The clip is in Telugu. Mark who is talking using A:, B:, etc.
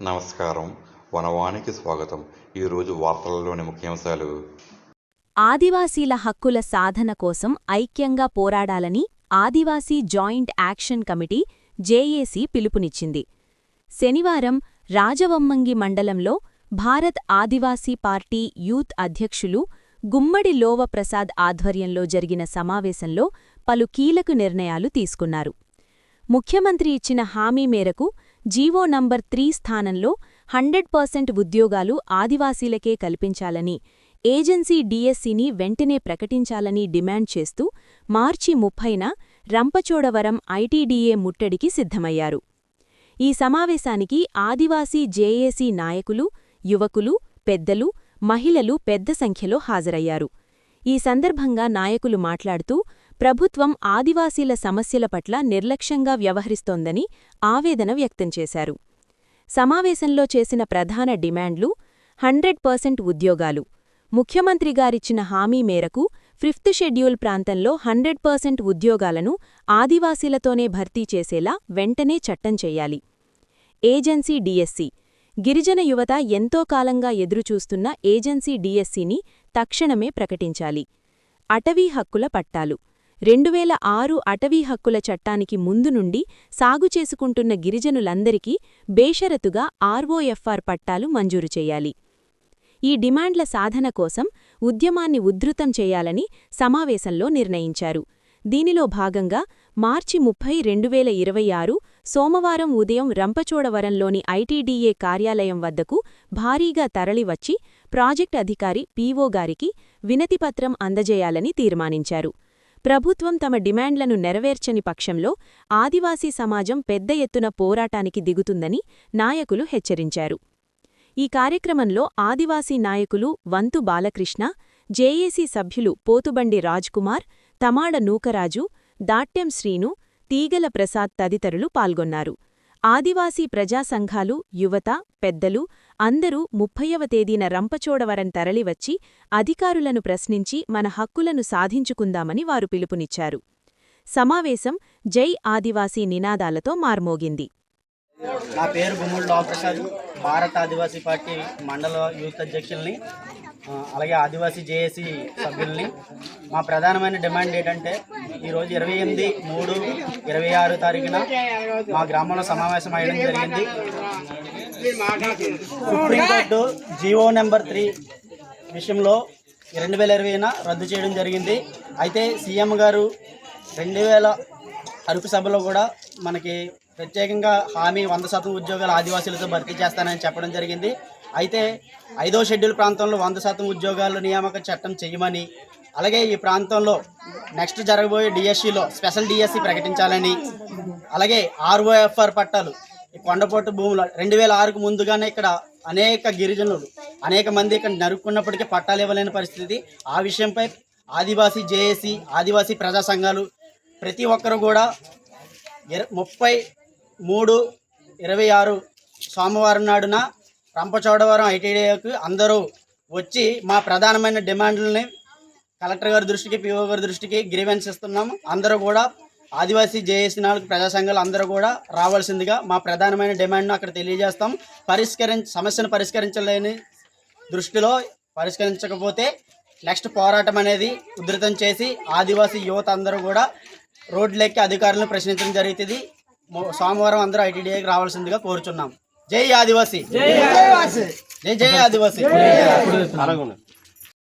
A: నమస్కారం. వనవానికి స్వాగతం. ఈరోజు వార్తలలోని ముఖ్యాంశాలు.
B: ఆదివాసీల హక్కుల సాధన కోసం ఐక్యంగా పోరాడాలని ఆదివాసీ జాయింట్ యాక్షన్ కమిటీ జేఏసీ పిలుపునిచ్చింది. శనివారం రాజవొమ్మంగి మండలంలో భారత్ ఆదివాసీ పార్టీ యూత్ అధ్యక్షులు గుమ్మడి లోవ ప్రసాద్ ఆధ్వర్యంలో జరిగిన సమావేశంలో పలు కీలక నిర్ణయాలు తీసుకున్నారు. ముఖ్యమంత్రి ఇచ్చిన హామీ మేరకు జీవో నంబర్ 3 స్థానంలో 100% ఉద్యోగాలు ఆదివాసీలకే కల్పించాలని, ఏజెన్సీ డీఎస్సీని వెంటనే ప్రకటించాలని డిమాండ్ చేస్తూ మార్చి 30న రంపచోడవరం ఐటీడీఏ ముట్టడికి సిద్ధమయ్యారు. ఈ సమావేశానికి ఆదివాసీ జేఏసీ నాయకులు, యువకులు, పెద్దలు, మహిళలు పెద్ద సంఖ్యలో హాజరయ్యారు. ఈ సందర్భంగా నాయకులు మాట్లాడుతూ ప్రభుత్వం ఆదివాసీల సమస్యల పట్ల నిర్లక్ష్యంగా వ్యవహరిస్తోందని ఆవేదన వ్యక్తం చేశారు. సమావేశంలో చేసిన ప్రధాన డిమాండ్లు 100% ఉద్యోగాలు, ముఖ్యమంత్రిగారిచ్చిన హామీ మేరకు 5th షెడ్యూల్ ప్రాంతంలో 100% ఉద్యోగాలను ఆదివాసీలతోనే భర్తీ చేసేలా వెంటనే చట్టం చెయ్యాలి. ఏజెన్సీ డీఎస్సీ, గిరిజన యువత ఎంతో కాలంగా ఎదురుచూస్తున్న ఏజెన్సీ డీఎస్సీని తక్షణమే ప్రకటించాలి. అటవీ హక్కుల పట్టాలు, 2006 అటవీ హక్కుల చట్టానికి ముందు నుండి సాగు చేసుకుంటున్న గిరిజనులందరికీ బేషరతుగా ఆర్ఓఎఫ్ఆర్ పట్టాలు మంజూరు చేయాలి. ఈ డిమాండ్ల సాధన కోసం ఉద్యమాన్ని ఉధృతం చేయాలని సమావేశంలో నిర్ణయించారు. దీనిలో భాగంగా మార్చి 30, 2026 సోమవారం ఉదయం రంపచోడవరంలోని ఐటీడీఏ కార్యాలయం వద్దకు భారీగా తరలివచ్చి ప్రాజెక్ట్ అధికారి పీఓ గారికి వినతిపత్రం అందజేయాలని తీర్మానించారు. ప్రభుత్వం తమ డిమాండ్లను నెరవేర్చని పక్షంలో ఆదివాసీ సమాజం పెద్ద ఎత్తున పోరాటానికి దిగుతుందని నాయకులు హెచ్చరించారు. ఈ కార్యక్రమంలో ఆదివాసీ నాయకులు వంతు బాలకృష్ణ, జేఏసీ సభ్యులు పోతుబండి రాజ్కుమార్, తమాడ నూకరాజు, దాట్యం శ్రీను, తీగల ప్రసాద్ తదితరులు పాల్గొన్నారు. ఆదివాసీ ప్రజా సంఘాలు, యువత, పెద్దలు అందరూ 30వ తేదీన రంపచోడవరం తరలివచ్చి అధికారులను ప్రశ్నించి మన హక్కులను సాధించుకుందామని వారు పిలుపునిచ్చారు. సమావేశం జై ఆదివాసీ నినాదాలతో మార్మోగింది.
C: నా పేరు గుమ్మడి లోవ ప్రసాద్, భారత ఆదివాసీ పార్టీ మండల యూత్ అధ్యక్షుల్ని, అలాగే ఆదివాసీ జేఏసీ సభ్యుల్ని. మా ప్రధానమైన డిమాండ్ ఏంటంటే ఈరోజు 28/3/26 తారీఖున మా గ్రామంలో సమావేశం అయ్యడం జరిగింది. సుప్రీంకోర్టు జీవో నెంబర్ 3 విషయంలో 2020న రద్దు చేయడం జరిగింది. అయితే సీఎం గారు 2000 అరకు సభలో కూడా మనకి ప్రత్యేకంగా హామీ 100% ఉద్యోగాలు ఆదివాసీలతో భర్తీ చేస్తానని చెప్పడం జరిగింది. అయితే 5వ షెడ్యూల్ ప్రాంతంలో 100% ఉద్యోగాలు నియామక చట్టం చేయమని, అలాగే ఈ ప్రాంతంలో నెక్స్ట్ జరగబోయే డిఎస్సీలో స్పెషల్ డిఎస్సీ ప్రకటించాలని, అలాగే ఆర్ఓఎఫ్ఆర్ పట్టాలు ఈ కొండపోటు భూములు 2006కు ముందుగానే ఇక్కడ అనేక గిరిజనులు అనేక మంది ఇక్కడ నరుక్కున్నప్పటికీ పట్టాలు ఇవ్వలేని పరిస్థితి. ఆ విషయంపై ఆదివాసీ జేఏసీ, ఆదివాసీ ప్రజా సంఘాలు ప్రతి ఒక్కరు కూడా 30/3/26 సోమవారం నాడున రంపచోడవరం ఐటీడీఏకు అందరూ వచ్చి మా ప్రధానమైన డిమాండ్లని కలెక్టర్ గారి దృష్టికి, పీఓ గారి దృష్టికి గ్రీవెన్స్ ఇస్తున్నాము. అందరూ కూడా ఆదివాసీ జేఏసీ నాలుగు ప్రజా సంఘాలు అందరూ కూడా రావాల్సిందిగా మా ప్రధానమైన డిమాండ్ను అక్కడ తెలియజేస్తాం. సమస్యను పరిష్కరించలేని దృష్టిలో పరిష్కరించకపోతే నెక్స్ట్ పోరాటం అనేది ఉధృతం చేసి ఆదివాసీ యువత అందరూ కూడా రోడ్లెక్కి అధికారులను ప్రశ్నించడం జరుగుతుంది. సోమవారం అందరూ ఐటీడీఏకి రావాల్సిందిగా కోరుచున్నాం. జై ఆదివాసీ, జై జై ఆదివాసీ.